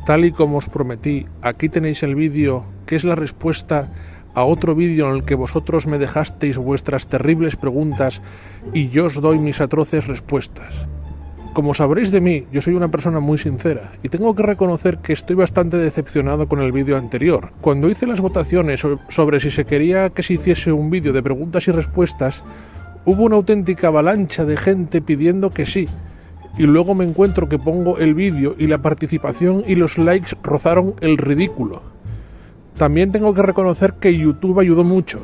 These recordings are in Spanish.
Tal y como os prometí, aquí tenéis el vídeo que es la respuesta a otro vídeo en el que vosotros me dejasteis vuestras terribles preguntas y yo os doy mis atroces respuestas. Como sabréis de mí, yo soy una persona muy sincera y tengo que reconocer que estoy bastante decepcionado con el vídeo anterior. Cuando hice las votaciones sobre si se quería que se hiciese un vídeo de preguntas y respuestas, hubo una auténtica avalancha de gente pidiendo que sí. Y luego me encuentro que pongo el vídeo y la participación y los likes rozaron el ridículo. También tengo que reconocer que YouTube ayudó mucho.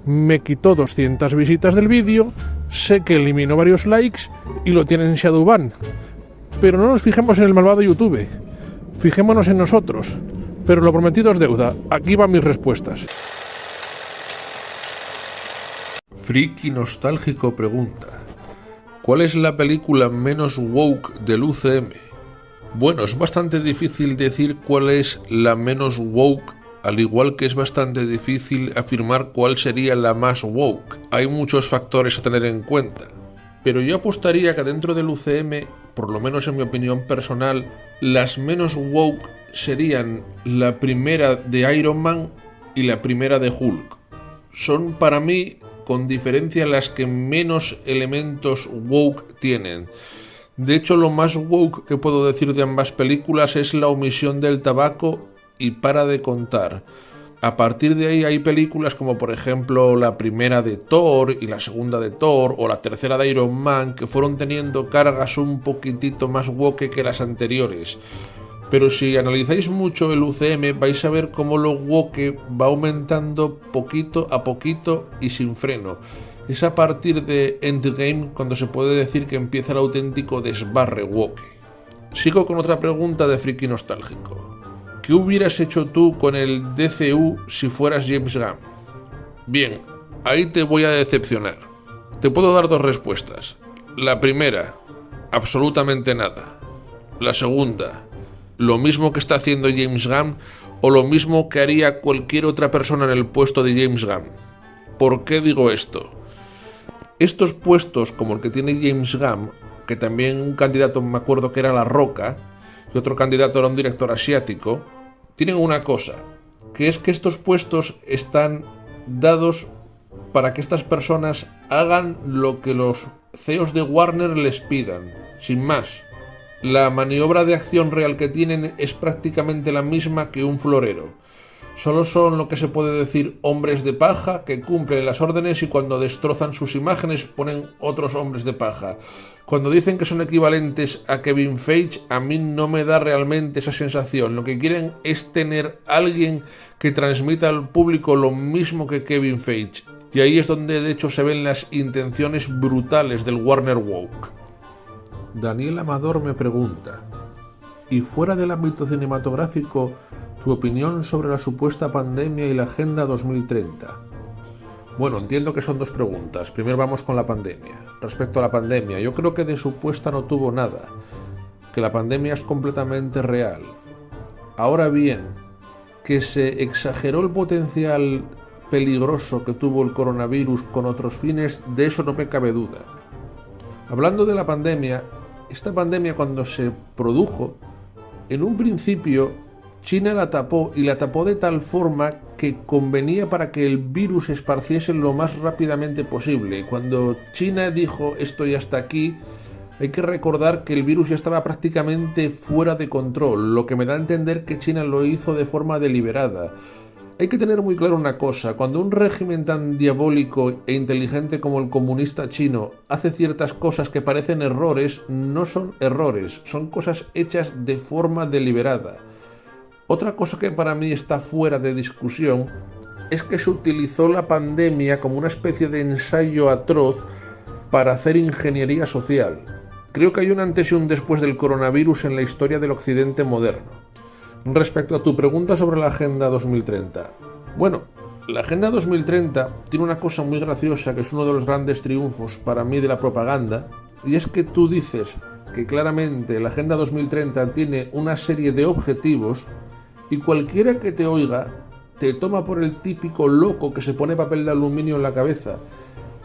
Me quitó 200 visitas del vídeo, sé que eliminó varios likes y lo tiene en Shadowban. Pero no nos fijemos en el malvado YouTube, fijémonos en nosotros. Pero lo prometido es deuda, aquí van mis respuestas. Friki Nostálgico pregunta: ¿cuál es la película menos woke del UCM? Bueno, es bastante difícil decir cuál es la menos woke, al igual que es bastante difícil afirmar cuál sería la más woke. Hay muchos factores a tener en cuenta, pero yo apostaría que dentro del UCM, por lo menos en mi opinión personal, las menos woke serían la primera de Iron Man y la primera de Hulk. Son para mí, con diferencia, las que menos elementos woke tienen. De hecho, lo más woke que puedo decir de ambas películas es la omisión del tabaco y para de contar. A partir de ahí hay películas como por ejemplo la primera de Thor y la segunda de Thor o la tercera de Iron Man, que fueron teniendo cargas un poquitito más woke que las anteriores. Pero si analizáis mucho el UCM vais a ver cómo lo woke va aumentando poquito a poquito y sin freno. Es a partir de Endgame cuando se puede decir que empieza el auténtico desbarre woke. Sigo con otra pregunta de Friki Nostálgico. ¿Qué hubieras hecho tú con el DCU si fueras James Gunn? Bien, ahí te voy a decepcionar. Te puedo dar dos respuestas. La primera, absolutamente nada. La segunda, lo mismo que está haciendo James Gunn o lo mismo que haría cualquier otra persona en el puesto de James Gunn. ¿Por qué digo esto? Estos puestos como el que tiene James Gunn, que también un candidato me acuerdo que era La Roca y otro candidato era un director asiático, tienen una cosa, que es que estos puestos están dados para que estas personas hagan lo que los CEOs de Warner les pidan, sin más. La maniobra de acción real que tienen es prácticamente la misma que un florero. Solo son lo que se puede decir hombres de paja que cumplen las órdenes y cuando destrozan sus imágenes ponen otros hombres de paja. Cuando dicen que son equivalentes a Kevin Feige, a mí no me da realmente esa sensación. Lo que quieren es tener a alguien que transmita al público lo mismo que Kevin Feige. Y ahí es donde de hecho se ven las intenciones brutales del Warner Woke. Daniel Amador me pregunta: ¿y fuera del ámbito cinematográfico, tu opinión sobre la supuesta pandemia y la Agenda 2030? Bueno, entiendo que son dos preguntas. Primero vamos con la pandemia. Respecto a la pandemia, yo creo que de supuesta no tuvo nada, que la pandemia es completamente real. Ahora bien, que se exageró el potencial peligroso que tuvo el coronavirus con otros fines, de eso no me cabe duda. Hablando de la pandemia, esta pandemia cuando se produjo, en un principio China la tapó y la tapó de tal forma que convenía para que el virus se esparciese lo más rápidamente posible. Cuando China dijo esto ya está aquí, hay que recordar que el virus ya estaba prácticamente fuera de control, lo que me da a entender que China lo hizo de forma deliberada. Hay que tener muy claro una cosa: cuando un régimen tan diabólico e inteligente como el comunista chino hace ciertas cosas que parecen errores, no son errores, son cosas hechas de forma deliberada. Otra cosa que para mí está fuera de discusión es que se utilizó la pandemia como una especie de ensayo atroz para hacer ingeniería social. Creo que hay un antes y un después del coronavirus en la historia del occidente moderno. Respecto a tu pregunta sobre la Agenda 2030. Bueno, la Agenda 2030 tiene una cosa muy graciosa que es uno de los grandes triunfos para mí de la propaganda, y es que tú dices que claramente la Agenda 2030 tiene una serie de objetivos y cualquiera que te oiga te toma por el típico loco que se pone papel de aluminio en la cabeza.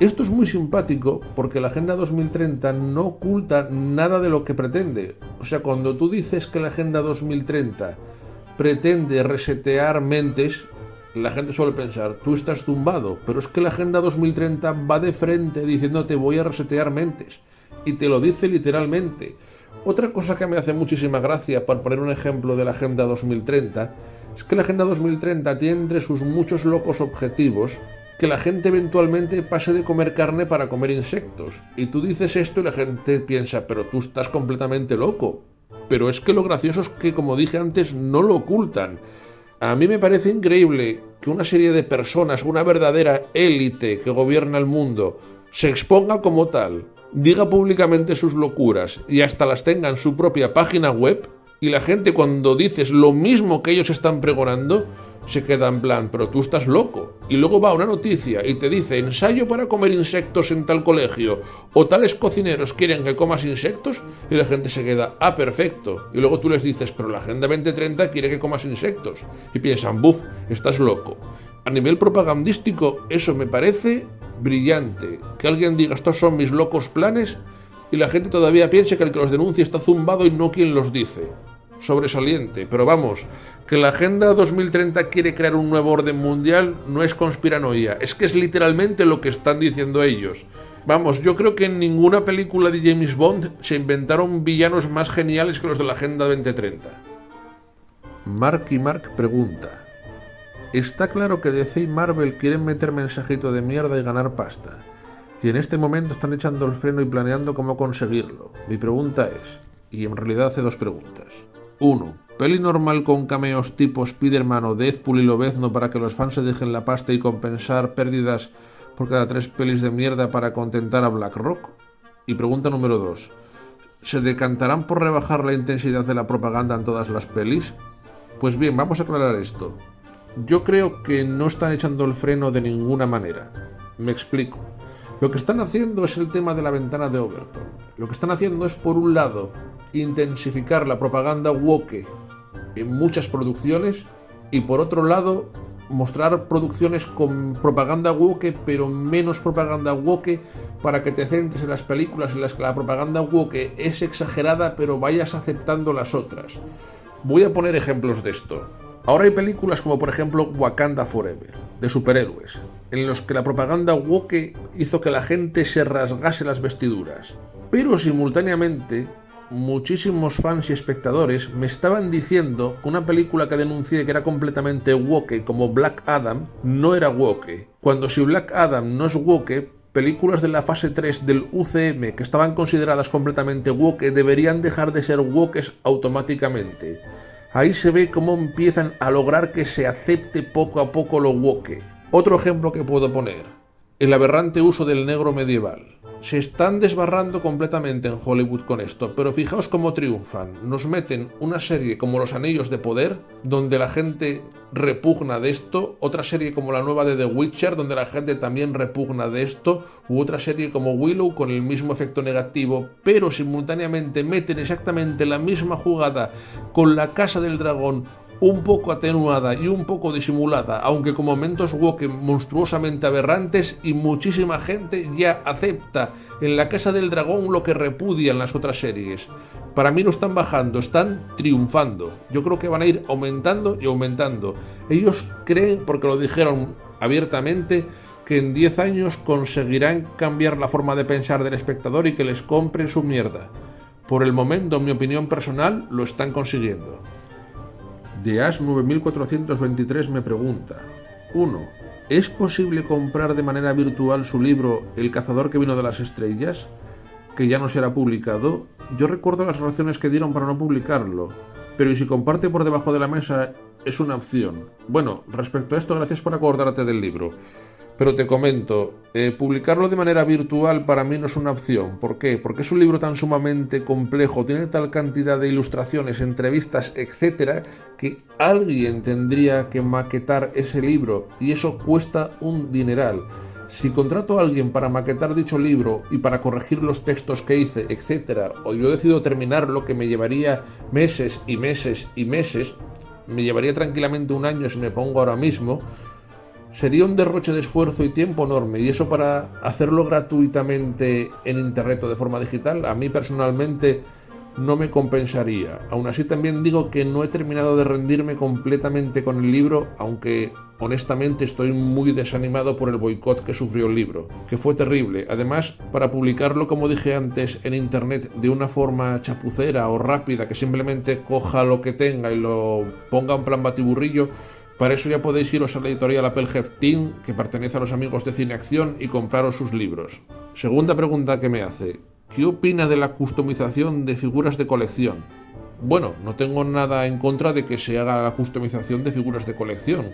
Esto es muy simpático porque la Agenda 2030 no oculta nada de lo que pretende. O sea, cuando tú dices que la Agenda 2030 pretende resetear mentes, la gente suele pensar, tú estás zumbado, pero es que la Agenda 2030 va de frente diciéndote voy a resetear mentes. Y te lo dice literalmente. Otra cosa que me hace muchísima gracia, para poner un ejemplo de la Agenda 2030, es que la Agenda 2030 tiene entre sus muchos locos objetivos que la gente eventualmente pase de comer carne para comer insectos. Y tú dices esto y la gente piensa, pero tú estás completamente loco. Pero es que lo gracioso es que, como dije antes, no lo ocultan. A mí me parece increíble que una serie de personas, una verdadera élite que gobierna el mundo, se exponga como tal, diga públicamente sus locuras y hasta las tenga en su propia página web, y la gente cuando dices lo mismo que ellos están pregonando, se queda en plan, pero tú estás loco. Y luego va una noticia y te dice, ensayo para comer insectos en tal colegio, o tales cocineros quieren que comas insectos, y la gente se queda, ah, perfecto. Y luego tú les dices, pero la Agenda 2030 quiere que comas insectos. Y piensan, buf, estás loco. A nivel propagandístico, eso me parece brillante. Que alguien diga, estos son mis locos planes, y la gente todavía piensa que el que los denuncia está zumbado y no quien los dice. Sobresaliente, pero vamos, que la Agenda 2030 quiere crear un nuevo orden mundial no es conspiranoia, es que es literalmente lo que están diciendo ellos. Vamos, yo creo que en ninguna película de James Bond se inventaron villanos más geniales que los de la Agenda 2030. Mark y Mark pregunta, está claro que DC y Marvel quieren meter mensajito de mierda y ganar pasta, y en este momento están echando el freno y planeando cómo conseguirlo. Mi pregunta es, y en realidad hace dos preguntas. 1. ¿Peli normal con cameos tipo Spider-Man o Deadpool y Lobezno para que los fans se dejen la pasta y compensar pérdidas por cada 3 pelis de mierda para contentar a BlackRock? Y pregunta número 2. ¿Se decantarán por rebajar la intensidad de la propaganda en todas las pelis? Pues bien, vamos a aclarar esto. Yo creo que no están echando el freno de ninguna manera. Me explico. Lo que están haciendo es el tema de la ventana de Overton. Lo que están haciendo es, por un lado, intensificar la propaganda woke en muchas producciones y, por otro lado, mostrar producciones con propaganda woke pero menos propaganda woke para que te centres en las películas en las que la propaganda woke es exagerada pero vayas aceptando las otras. Voy a poner ejemplos de esto. Ahora hay películas como por ejemplo Wakanda Forever, de superhéroes, en los que la propaganda woke hizo que la gente se rasgase las vestiduras. Pero simultáneamente, muchísimos fans y espectadores me estaban diciendo que una película que denuncié que era completamente woke, como Black Adam, no era woke. Cuando si Black Adam no es woke, películas de la fase 3 del UCM que estaban consideradas completamente woke deberían dejar de ser woke automáticamente. Ahí se ve cómo empiezan a lograr que se acepte poco a poco lo woke. Otro ejemplo que puedo poner, el aberrante uso del negro medieval. Se están desbarrando completamente en Hollywood con esto, pero fijaos cómo triunfan. Nos meten una serie como Los Anillos de Poder, donde la gente repugna de esto, otra serie como la nueva de The Witcher, donde la gente también repugna de esto, u otra serie como Willow con el mismo efecto negativo, pero simultáneamente meten exactamente la misma jugada con La Casa del Dragón, un poco atenuada y un poco disimulada, aunque con momentos woke monstruosamente aberrantes, y muchísima gente ya acepta en La Casa del Dragón lo que repudian las otras series. Para mí no están bajando, están triunfando. Yo creo que van a ir aumentando y aumentando. Ellos creen, porque lo dijeron abiertamente, que en 10 años conseguirán cambiar la forma de pensar del espectador y que les compren su mierda. Por el momento, en mi opinión personal, lo están consiguiendo. De Ash 9423 me pregunta: 1. ¿Es posible comprar de manera virtual su libro El cazador que vino de las estrellas, que ya no será publicado? Yo recuerdo las razones que dieron para no publicarlo, pero ¿y si comparte por debajo de la mesa es una opción? Bueno, respecto a esto, gracias por acordarte del libro. Pero te comento, publicarlo de manera virtual para mí no es una opción. ¿Por qué? Porque es un libro tan sumamente complejo, tiene tal cantidad de ilustraciones, entrevistas, etcétera, que alguien tendría que maquetar ese libro y eso cuesta un dineral. Si contrato a alguien para maquetar dicho libro y para corregir los textos que hice, etcétera, o yo decido terminarlo, que me llevaría meses y meses y meses, me llevaría tranquilamente un año si me pongo ahora mismo. Sería un derroche de esfuerzo y tiempo enorme, y eso para hacerlo gratuitamente en internet o de forma digital, a mí personalmente no me compensaría. Aún así también digo que no he terminado de rendirme completamente con el libro, aunque honestamente estoy muy desanimado por el boicot que sufrió el libro, que fue terrible. Además, para publicarlo, como dije antes, en internet de una forma chapucera o rápida, que simplemente coja lo que tenga y lo ponga en plan batiburrillo, para eso ya podéis iros a la editorial Appelheft Team, que pertenece a los amigos de Cineacción, y compraros sus libros. Segunda pregunta que me hace: ¿qué opina de la customización de figuras de colección? Bueno, no tengo nada en contra de que se haga la customización de figuras de colección.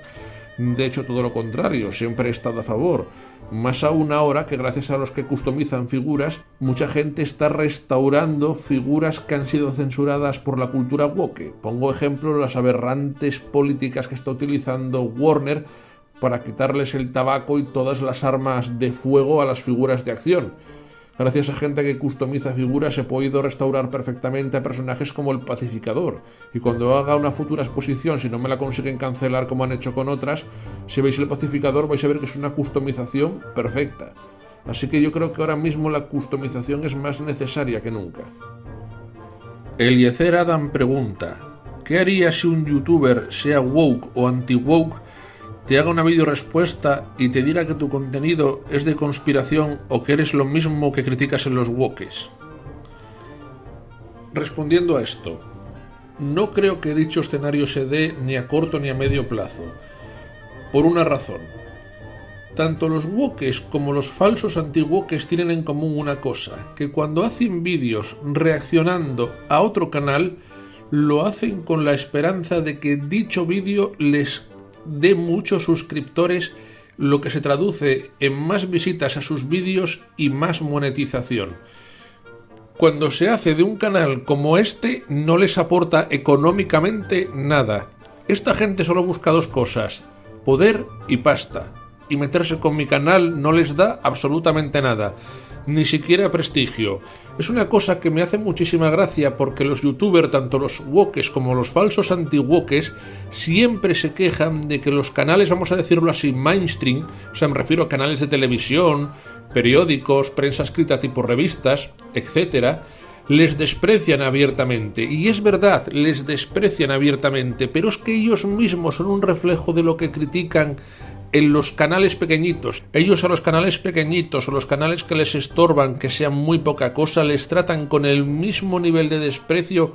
De hecho, todo lo contrario, siempre he estado a favor. Más aún ahora que gracias a los que customizan figuras, mucha gente está restaurando figuras que han sido censuradas por la cultura woke. Pongo ejemplo las aberrantes políticas que está utilizando Warner para quitarles el tabaco y todas las armas de fuego a las figuras de acción. Gracias a gente que customiza figuras he podido restaurar perfectamente a personajes como el Pacificador, y cuando haga una futura exposición, si no me la consiguen cancelar como han hecho con otras, si veis el Pacificador vais a ver que es una customización perfecta. Así que yo creo que ahora mismo la customización es más necesaria que nunca. Eliezer Adam pregunta: ¿qué harías si un youtuber, sea woke o anti-woke, te haga una video respuesta y te diga que tu contenido es de conspiración o que eres lo mismo que criticas en los wokes? Respondiendo a esto, no creo que dicho escenario se dé ni a corto ni a medio plazo, por una razón. Tanto los wokes como los falsos anti-wokes tienen en común una cosa, que cuando hacen vídeos reaccionando a otro canal, lo hacen con la esperanza de que dicho vídeo les dé muchos suscriptores, lo que se traduce en más visitas a sus vídeos y más monetización. Cuando se hace de un canal como este, no les aporta económicamente nada. Esta gente solo busca dos cosas: poder y pasta. Y meterse con mi canal no les da absolutamente nada, ni siquiera prestigio. Es una cosa que me hace muchísima gracia porque los youtubers, tanto los wokes como los falsos anti-wokes, siempre se quejan de que los canales, vamos a decirlo así, mainstream, o sea, me refiero a canales de televisión, periódicos, prensa escrita tipo revistas, etcétera, les desprecian abiertamente. Y es verdad, les desprecian abiertamente, pero es que ellos mismos son un reflejo de lo que critican en los canales pequeñitos. Ellos a los canales pequeñitos o los canales que les estorban, que sean muy poca cosa, les tratan con el mismo nivel de desprecio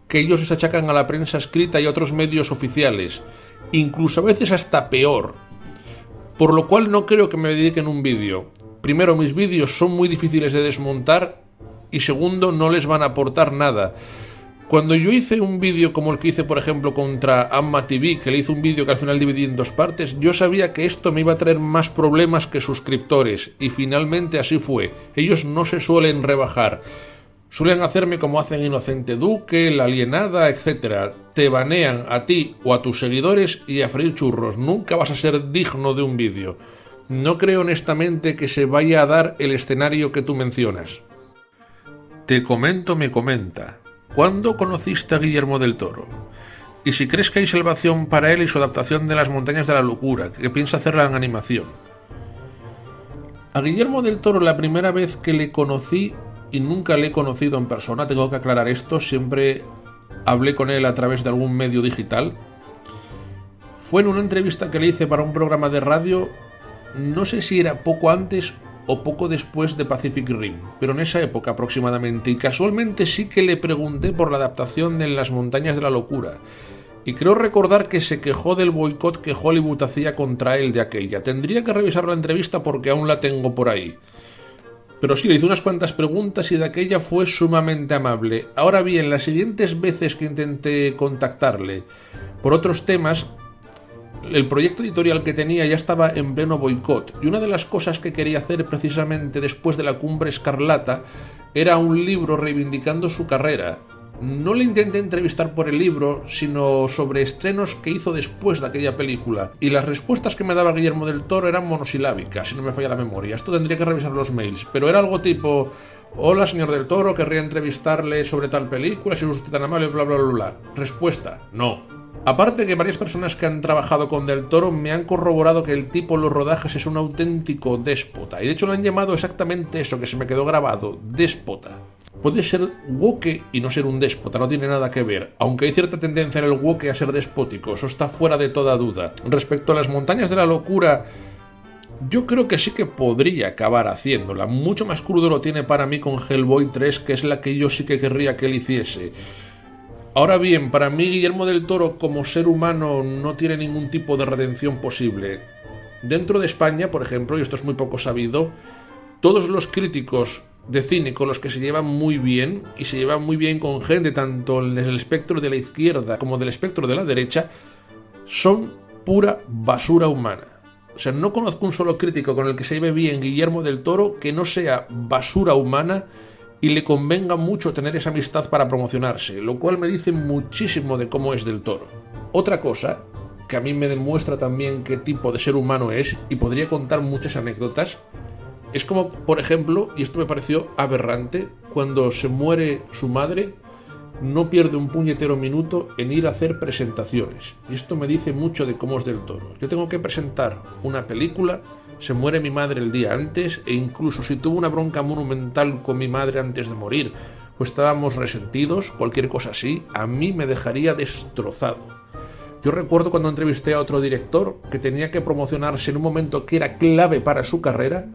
que ellos les achacan a la prensa escrita y a otros medios oficiales, incluso a veces hasta peor. Por lo cual no creo que me dediquen un vídeo. Primero, mis vídeos son muy difíciles de desmontar, y segundo, no les van a aportar nada. Cuando yo hice un vídeo como el que hice, por ejemplo, contra Amma TV, que le hice un vídeo que al final dividí en dos partes, yo sabía que esto me iba a traer más problemas que suscriptores, y finalmente así fue. Ellos no se suelen rebajar. Suelen hacerme como hacen Inocente Duque, La Alienada, etc. Te banean a ti o a tus seguidores y a freír churros. Nunca vas a ser digno de un vídeo. No creo honestamente que se vaya a dar el escenario que tú mencionas. Te comento, me comenta: ¿cuándo conociste a Guillermo del Toro? Y si crees que hay salvación para él y su adaptación de Las Montañas de la Locura, que piensa hacerla en animación. A Guillermo del Toro la primera vez que le conocí, y nunca le he conocido en persona, tengo que aclarar esto, siempre hablé con él a través de algún medio digital, fue en una entrevista que le hice para un programa de radio, no sé si era poco antes o poco después de Pacific Rim, pero en esa época aproximadamente, y casualmente sí que le pregunté por la adaptación de Las Montañas de la Locura, y creo recordar que se quejó del boicot que Hollywood hacía contra él de aquella. Tendría que revisar la entrevista porque aún la tengo por ahí. Pero sí, le hice unas cuantas preguntas y de aquella fue sumamente amable. Ahora bien, las siguientes veces que intenté contactarle por otros temas, el proyecto editorial que tenía ya estaba en pleno boicot, y una de las cosas que quería hacer precisamente después de la Cumbre Escarlata era un libro reivindicando su carrera. No le intenté entrevistar por el libro, sino sobre estrenos que hizo después de aquella película, y las respuestas que me daba Guillermo del Toro eran monosilábicas, si no me falla la memoria. Esto tendría que revisar los mails, pero era algo tipo: hola señor del Toro, querría entrevistarle sobre tal película, si es usted tan amable, bla bla bla bla. Respuesta: no. Aparte que varias personas que han trabajado con Del Toro me han corroborado que el tipo en los rodajes es un auténtico déspota. Y de hecho lo han llamado exactamente eso, que se me quedó grabado, déspota. Puede ser woke y no ser un déspota, no tiene nada que ver. Aunque hay cierta tendencia en el woke a ser despótico, eso está fuera de toda duda. Respecto a las montañas de la locura, yo creo que sí que podría acabar haciéndola. Mucho más crudo lo tiene para mí con Hellboy 3, que es la que yo sí que querría que él hiciese. Ahora bien, para mí Guillermo del Toro como ser humano no tiene ningún tipo de redención posible. Dentro de España, por ejemplo, y esto es muy poco sabido, todos los críticos de cine con los que se llevan muy bien, y se llevan muy bien con gente tanto en el espectro de la izquierda como del espectro de la derecha, son pura basura humana. O sea, no conozco un solo crítico con el que se lleve bien Guillermo del Toro que no sea basura humana y le convenga mucho tener esa amistad para promocionarse, lo cual me dice muchísimo de cómo es Del Toro. Otra cosa que a mí me demuestra también qué tipo de ser humano es, y podría contar muchas anécdotas, es como, por ejemplo, y esto me pareció aberrante, cuando se muere su madre, no pierde un puñetero minuto en ir a hacer presentaciones. Y esto me dice mucho de cómo es Del Toro. Yo tengo que presentar una película, se muere mi madre el día antes, e incluso si tuvo una bronca monumental con mi madre antes de morir, pues estábamos resentidos, cualquier cosa así, a mí me dejaría destrozado. Yo recuerdo cuando entrevisté a otro director que tenía que promocionarse en un momento que era clave para su carrera,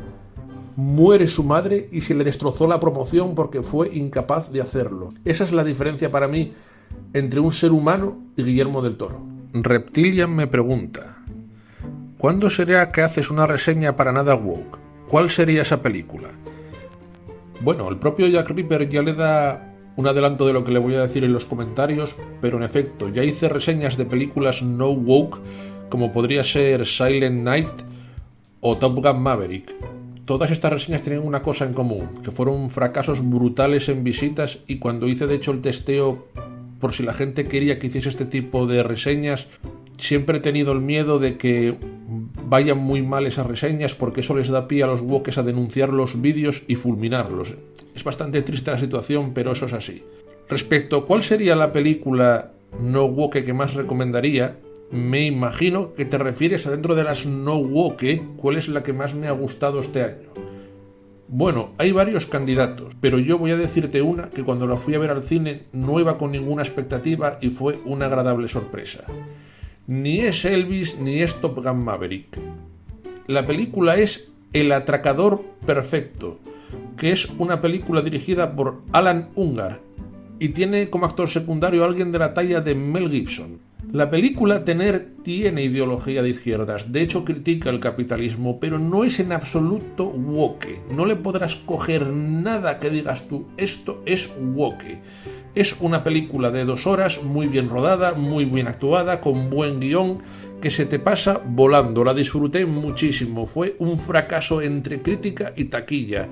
muere su madre y se le destrozó la promoción porque fue incapaz de hacerlo. Esa es la diferencia para mí entre un ser humano y Guillermo del Toro. Reptilian me pregunta: ¿cuándo será que haces una reseña para Nada Woke? ¿Cuál sería esa película? Bueno, el propio Jack Ripper ya le da un adelanto de lo que le voy a decir en los comentarios, pero en efecto, ya hice reseñas de películas no woke, como podría ser Silent Night o Top Gun Maverick. Todas estas reseñas tienen una cosa en común, que fueron fracasos brutales en visitas, y cuando hice de hecho el testeo por si la gente quería que hiciese este tipo de reseñas, siempre he tenido el miedo de que vayan muy mal esas reseñas porque eso les da pie a los wokes a denunciar los vídeos y fulminarlos. Es bastante triste la situación, pero eso es así. Respecto a cuál sería la película no woke que más recomendaría, me imagino que te refieres a dentro de las no woke, ¿cuál es la que más me ha gustado este año? Bueno, hay varios candidatos, pero yo voy a decirte una que cuando la fui a ver al cine no iba con ninguna expectativa y fue una agradable sorpresa. Ni es Elvis ni es Top Gun Maverick. La película es El atracador perfecto, que es una película dirigida por Alan Ungar y tiene como actor secundario a alguien de la talla de Mel Gibson. La película tiene ideología de izquierdas, de hecho critica el capitalismo, pero no es en absoluto woke. No le podrás coger nada que digas tú, esto es woke. Es una película de 2 horas, muy bien rodada, muy bien actuada, con buen guión, que se te pasa volando. La disfruté muchísimo, fue un fracaso entre crítica y taquilla.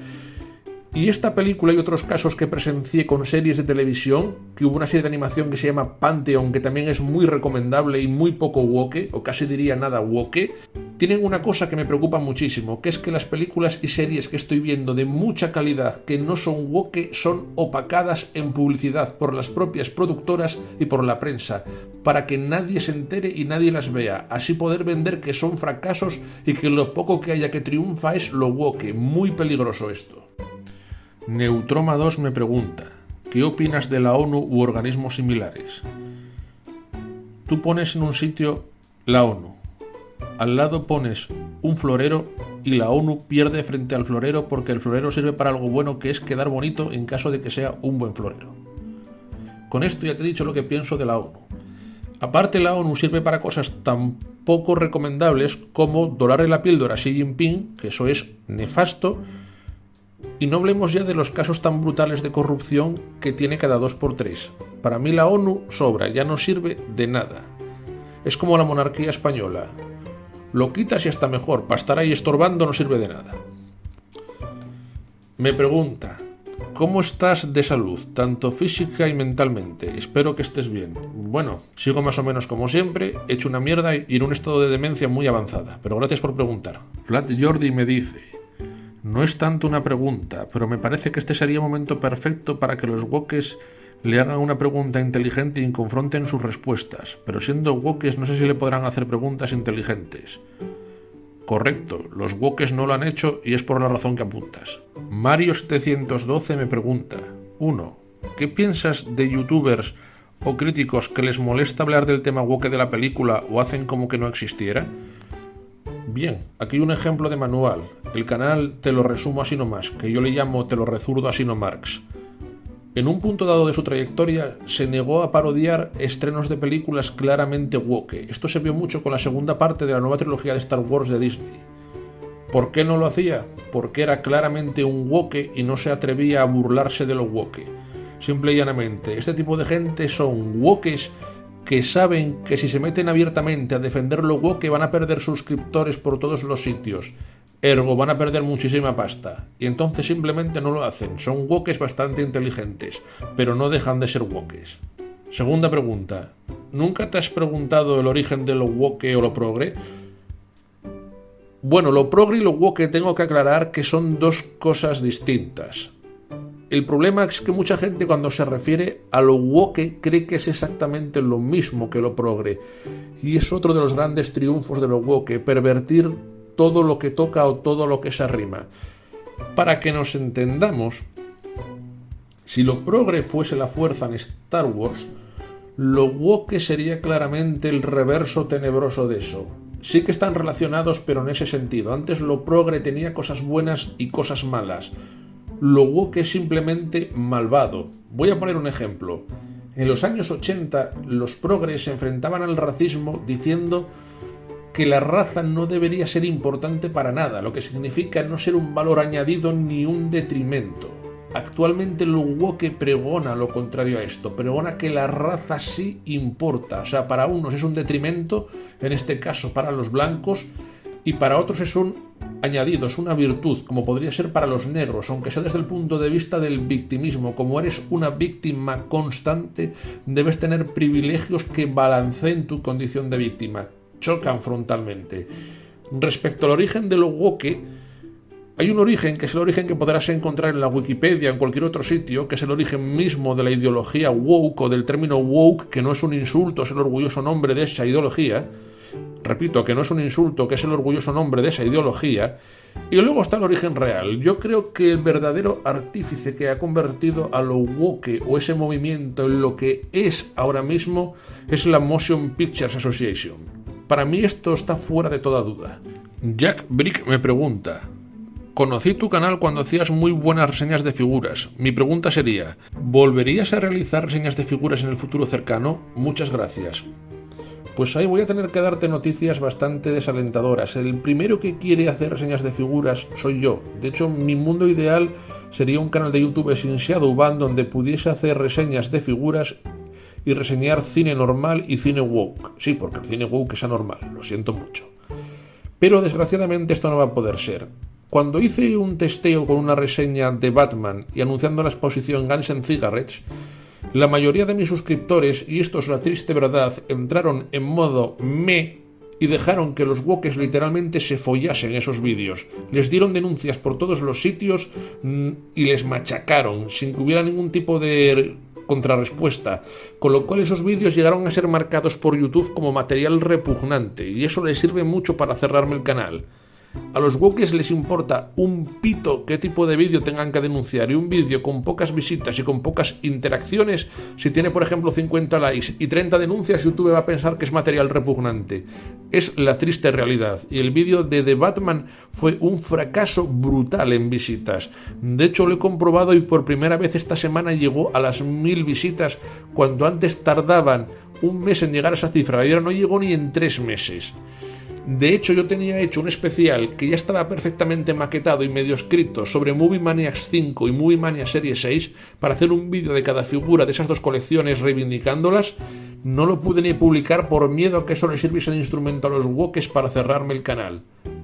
Y esta película y otros casos que presencié con series de televisión, que hubo una serie de animación que se llama Pantheon, que también es muy recomendable y muy poco woke, o casi diría nada woke, tienen una cosa que me preocupa muchísimo, que es que las películas y series que estoy viendo de mucha calidad que no son woke son opacadas en publicidad por las propias productoras y por la prensa, para que nadie se entere y nadie las vea, así poder vender que son fracasos y que lo poco que haya que triunfa es lo woke. Muy peligroso esto. Neutroma 2 me pregunta: ¿qué opinas de la ONU u organismos similares? Tú pones en un sitio la ONU, al lado pones un florero y la ONU pierde frente al florero porque el florero sirve para algo bueno, que es quedar bonito en caso de que sea un buen florero. Con esto ya te he dicho lo que pienso de la ONU. Aparte, la ONU sirve para cosas tan poco recomendables como dorarle la píldora a Xi Jinping, que eso es nefasto. Y no hablemos ya de los casos tan brutales de corrupción que tiene cada 2x3. Para mí la ONU sobra, ya no sirve de nada. Es como la monarquía española. Lo quitas y hasta mejor, para estar ahí estorbando no sirve de nada. Me pregunta: ¿cómo estás de salud, tanto física y mentalmente? Espero que estés bien. Bueno, sigo más o menos como siempre, hecho una mierda y en un estado de demencia muy avanzada, pero gracias por preguntar. Flat Jordi me dice: no es tanto una pregunta, pero me parece que este sería un momento perfecto para que los wokes le hagan una pregunta inteligente y confronten sus respuestas, pero siendo wokes no sé si le podrán hacer preguntas inteligentes. Correcto, los wokes no lo han hecho y es por la razón que apuntas. Mario712 me pregunta: 1. ¿Qué piensas de youtubers o críticos que les molesta hablar del tema woke de la película o hacen como que no existiera? Bien, aquí un ejemplo de manual. El canal Te lo resumo así nomás, que yo le llamo Te lo rezurdo así no Marx. En un punto dado de su trayectoria se negó a parodiar estrenos de películas claramente woke. Esto se vio mucho con la segunda parte de la nueva trilogía de Star Wars de Disney. ¿Por qué no lo hacía? Porque era claramente un woke y no se atrevía a burlarse de lo woke. Simple y llanamente, este tipo de gente son wokes que saben que si se meten abiertamente a defender lo woke van a perder suscriptores por todos los sitios. Ergo, van a perder muchísima pasta. Y entonces simplemente no lo hacen. Son wokes bastante inteligentes, pero no dejan de ser wokes. Segunda pregunta. ¿Nunca te has preguntado el origen de lo woke o lo progre? Bueno, lo progre y lo woke tengo que aclarar que son dos cosas distintas. El problema es que mucha gente cuando se refiere a lo woke cree que es exactamente lo mismo que lo progre. Y es otro de los grandes triunfos de lo woke, pervertir todo lo que toca o todo lo que se arrima. Para que nos entendamos, si lo progre fuese la fuerza en Star Wars, lo woke sería claramente el reverso tenebroso de eso. Sí que están relacionados, pero en ese sentido. Antes lo progre tenía cosas buenas y cosas malas. Lo woke es simplemente malvado. Voy a poner un ejemplo. En los años 80, los progres se enfrentaban al racismo diciendo que la raza no debería ser importante para nada, lo que significa no ser un valor añadido ni un detrimento. Actualmente lo woke pregona lo contrario a esto, pregona que la raza sí importa, o sea, para unos es un detrimento, en este caso para los blancos, y para otros es un añadido, es una virtud, como podría ser para los negros, aunque sea desde el punto de vista del victimismo. Como eres una víctima constante, debes tener privilegios que balanceen tu condición de víctima. Chocan frontalmente. Respecto al origen de lo woke, hay un origen que es el origen que podrás encontrar en la Wikipedia, en cualquier otro sitio, que es el origen mismo de la ideología woke o del término woke, que no es un insulto, es el orgulloso nombre de esa ideología. Repito, que no es un insulto, que es el orgulloso nombre de esa ideología. Y luego está el origen real. Yo creo que el verdadero artífice que ha convertido a lo woke o ese movimiento en lo que es ahora mismo es la Motion Pictures Association. Para mí esto está fuera de toda duda. Jack Brick me pregunta: conocí tu canal cuando hacías muy buenas reseñas de figuras. Mi pregunta sería: ¿volverías a realizar reseñas de figuras en el futuro cercano? Muchas gracias. Pues ahí voy a tener que darte noticias bastante desalentadoras. El primero que quiere hacer reseñas de figuras soy yo. De hecho, mi mundo ideal sería un canal de YouTube sin Shadowban donde pudiese hacer reseñas de figuras y reseñar cine normal y cine woke. Sí, porque el cine woke es anormal, lo siento mucho. Pero desgraciadamente esto no va a poder ser. Cuando hice un testeo con una reseña de Batman y anunciando la exposición Guns N' Cigarettes, la mayoría de mis suscriptores, y esto es la triste verdad, entraron en modo me y dejaron que los wokes literalmente se follasen esos vídeos. Les dieron denuncias por todos los sitios y les machacaron sin que hubiera ningún tipo de contrarrespuesta, con lo cual esos vídeos llegaron a ser marcados por YouTube como material repugnante y eso les sirve mucho para cerrarme el canal. A los wokes les importa un pito qué tipo de vídeo tengan que denunciar, y un vídeo con pocas visitas y con pocas interacciones, si tiene por ejemplo 50 likes y 30 denuncias, YouTube va a pensar que es material repugnante. Es la triste realidad, y el vídeo de The Batman fue un fracaso brutal en visitas. De hecho lo he comprobado y por primera vez esta semana llegó a las 1000 visitas, cuando antes tardaban un mes en llegar a esa cifra y ahora no llegó ni en 3 meses. De hecho, yo tenía hecho un especial que ya estaba perfectamente maquetado y medio escrito sobre Movie Maniacs 5 y Movie Mania Serie 6 para hacer un vídeo de cada figura de esas dos colecciones reivindicándolas. No lo pude ni publicar por miedo a que eso le sirviese de instrumento a los wokes para cerrarme el canal.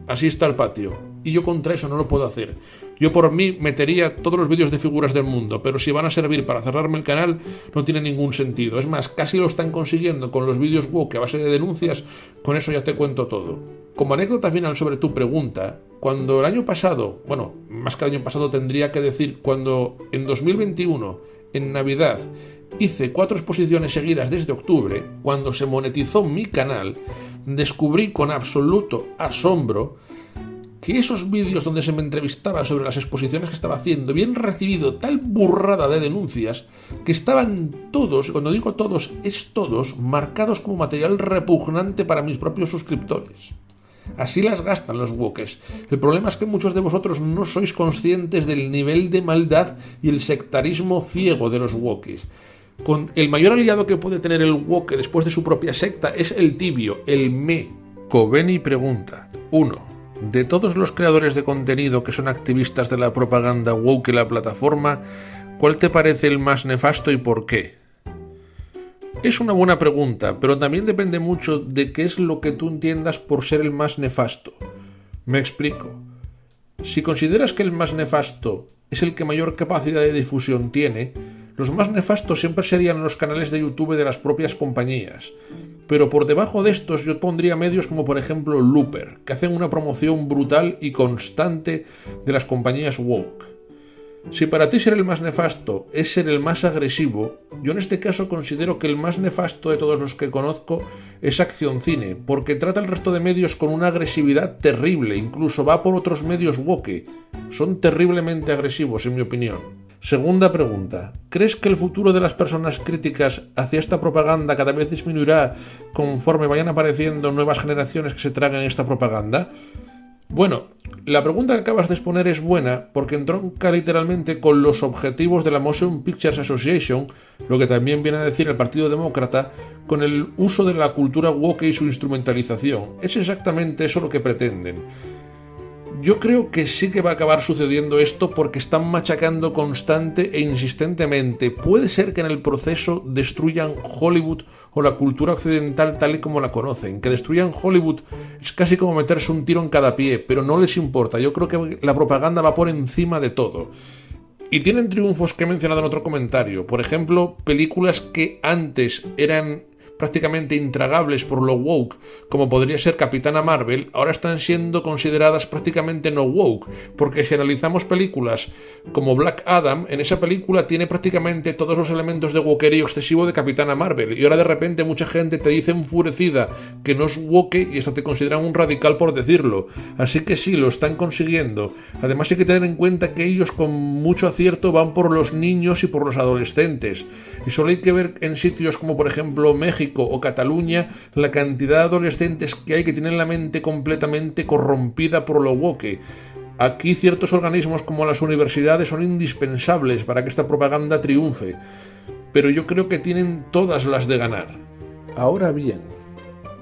Así está el patio. Y yo contra eso no lo puedo hacer. Yo por mí metería todos los vídeos de figuras del mundo, pero si van a servir para cerrarme el canal no tiene ningún sentido. Es más, casi lo están consiguiendo con los vídeos woke a base de denuncias. Con eso ya te cuento todo. Como anécdota final sobre tu pregunta, cuando el año pasado, bueno, más que el año pasado tendría que decir, cuando en 2021, en Navidad, hice 4 exposiciones seguidas desde octubre, cuando se monetizó mi canal, descubrí con absoluto asombro que esos vídeos donde se me entrevistaba sobre las exposiciones que estaba haciendo habían recibido tal burrada de denuncias que estaban todos, cuando digo todos, es todos, marcados como material repugnante para mis propios suscriptores. Así las gastan los wokes. El problema es que muchos de vosotros no sois conscientes del nivel de maldad y el sectarismo ciego de los wokes. El mayor aliado que puede tener el woke después de su propia secta es el tibio, el me. Coveni pregunta: 1. De todos los creadores de contenido que son activistas de la propaganda woke en la plataforma, ¿cuál te parece el más nefasto y por qué? Es una buena pregunta, pero también depende mucho de qué es lo que tú entiendas por ser el más nefasto. Me explico. Si consideras que el más nefasto es el que mayor capacidad de difusión tiene, los más nefastos siempre serían los canales de YouTube de las propias compañías. Pero por debajo de estos yo pondría medios como por ejemplo Looper, que hacen una promoción brutal y constante de las compañías woke. Si para ti ser el más nefasto es ser el más agresivo, yo en este caso considero que el más nefasto de todos los que conozco es Acción Cine, porque trata al resto de medios con una agresividad terrible, incluso va por otros medios woke. Son terriblemente agresivos, en mi opinión. Segunda pregunta: ¿crees que el futuro de las personas críticas hacia esta propaganda cada vez disminuirá conforme vayan apareciendo nuevas generaciones que se tragan esta propaganda? Bueno, la pregunta que acabas de exponer es buena porque entronca literalmente con los objetivos de la Motion Pictures Association, lo que también viene a decir el Partido Demócrata, con el uso de la cultura woke y su instrumentalización. Es exactamente eso lo que pretenden. Yo creo que sí que va a acabar sucediendo esto porque están machacando constante e insistentemente. Puede ser que en el proceso destruyan Hollywood o la cultura occidental tal y como la conocen. Que destruyan Hollywood es casi como meterse un tiro en cada pie, pero no les importa. Yo creo que la propaganda va por encima de todo. Y tienen triunfos que he mencionado en otro comentario. Por ejemplo, películas que antes eran prácticamente intragables por lo woke, como podría ser Capitana Marvel, ahora están siendo consideradas prácticamente no woke, porque si analizamos películas como Black Adam, en esa película tiene prácticamente todos los elementos de wokerío excesivo de Capitana Marvel, y ahora de repente mucha gente te dice enfurecida que no es woke y hasta te consideran un radical por decirlo. Así que sí, lo están consiguiendo. Además hay que tener en cuenta que ellos con mucho acierto van por los niños y por los adolescentes, y solo hay que ver en sitios como por ejemplo México o Cataluña la cantidad de adolescentes que hay que tienen la mente completamente corrompida por lo woke. Aquí ciertos organismos como las universidades son indispensables para que esta propaganda triunfe, pero yo creo que tienen todas las de ganar. Ahora bien,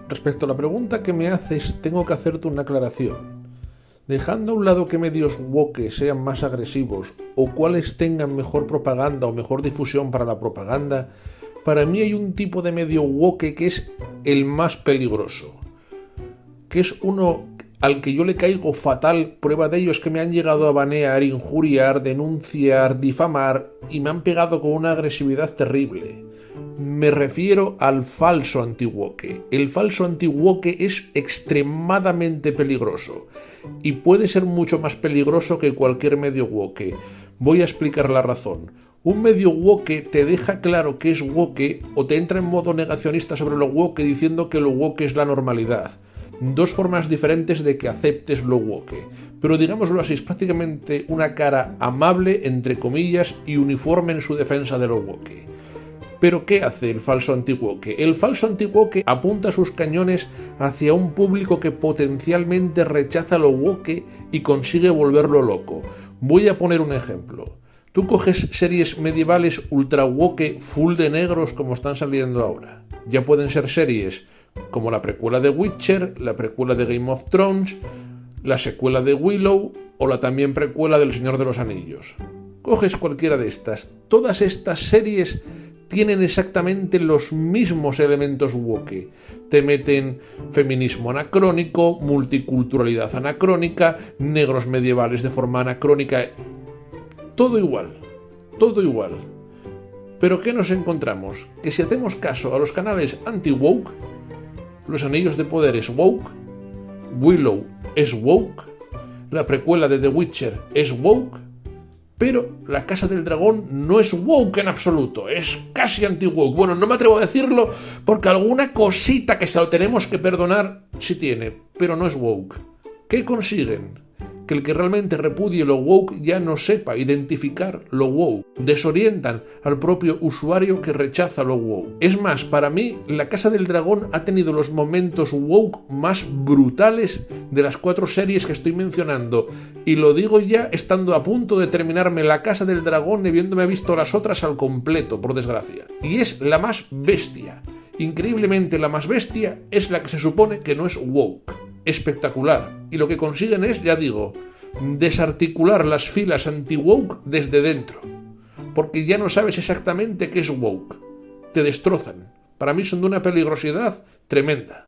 respecto a la pregunta que me haces, tengo que hacerte una aclaración. Dejando a un lado que medios woke sean más agresivos o cuáles tengan mejor propaganda o mejor difusión para la propaganda, para mí hay un tipo de medio woke que es el más peligroso, que es uno al que yo le caigo fatal. Prueba de ello es que me han llegado a banear, injuriar, denunciar, difamar y me han pegado con una agresividad terrible. Me refiero al falso anti-woke. El falso anti-woke es extremadamente peligroso y puede ser mucho más peligroso que cualquier medio woke. Voy a explicar la razón. Un medio woke te deja claro que es woke o te entra en modo negacionista sobre lo woke diciendo que lo woke es la normalidad. Dos formas diferentes de que aceptes lo woke. Pero digámoslo así, es prácticamente una cara amable, entre comillas, y uniforme en su defensa de lo woke. ¿Pero qué hace el falso anti-woke? El falso anti-woke apunta sus cañones hacia un público que potencialmente rechaza lo woke y consigue volverlo loco. Voy a poner un ejemplo. Tú coges series medievales ultra woke full de negros como están saliendo ahora. Ya pueden ser series como la precuela de Witcher, la precuela de Game of Thrones, la secuela de Willow o la también precuela del Señor de los Anillos. Coges cualquiera de estas. Todas estas series tienen exactamente los mismos elementos woke. Te meten feminismo anacrónico, multiculturalidad anacrónica, negros medievales de forma anacrónica. Todo igual, todo igual. ¿Pero qué nos encontramos? Que si hacemos caso a los canales anti-woke, Los Anillos de Poder es woke, Willow es woke, la precuela de The Witcher es woke, Pero La Casa del Dragón no es woke en absoluto, es casi anti-woke. Bueno, no me atrevo a decirlo porque alguna cosita que se lo tenemos que perdonar sí tiene, pero no es woke. ¿Qué consiguen? Que el que realmente repudie lo woke ya no sepa identificar lo woke. Desorientan al propio usuario que rechaza lo woke. Es más, para mí, La Casa del Dragón ha tenido los momentos woke más brutales de las 4 series que estoy mencionando. Y lo digo ya estando a punto de terminarme La Casa del Dragón y habiéndome visto las otras al completo, por desgracia. Y es la más bestia. Increíblemente la más bestia es la que se supone que no es woke. Espectacular. Y lo que consiguen es, ya digo, desarticular las filas anti-woke desde dentro. Porque ya no sabes exactamente qué es woke. Te destrozan. Para mí son de una peligrosidad tremenda.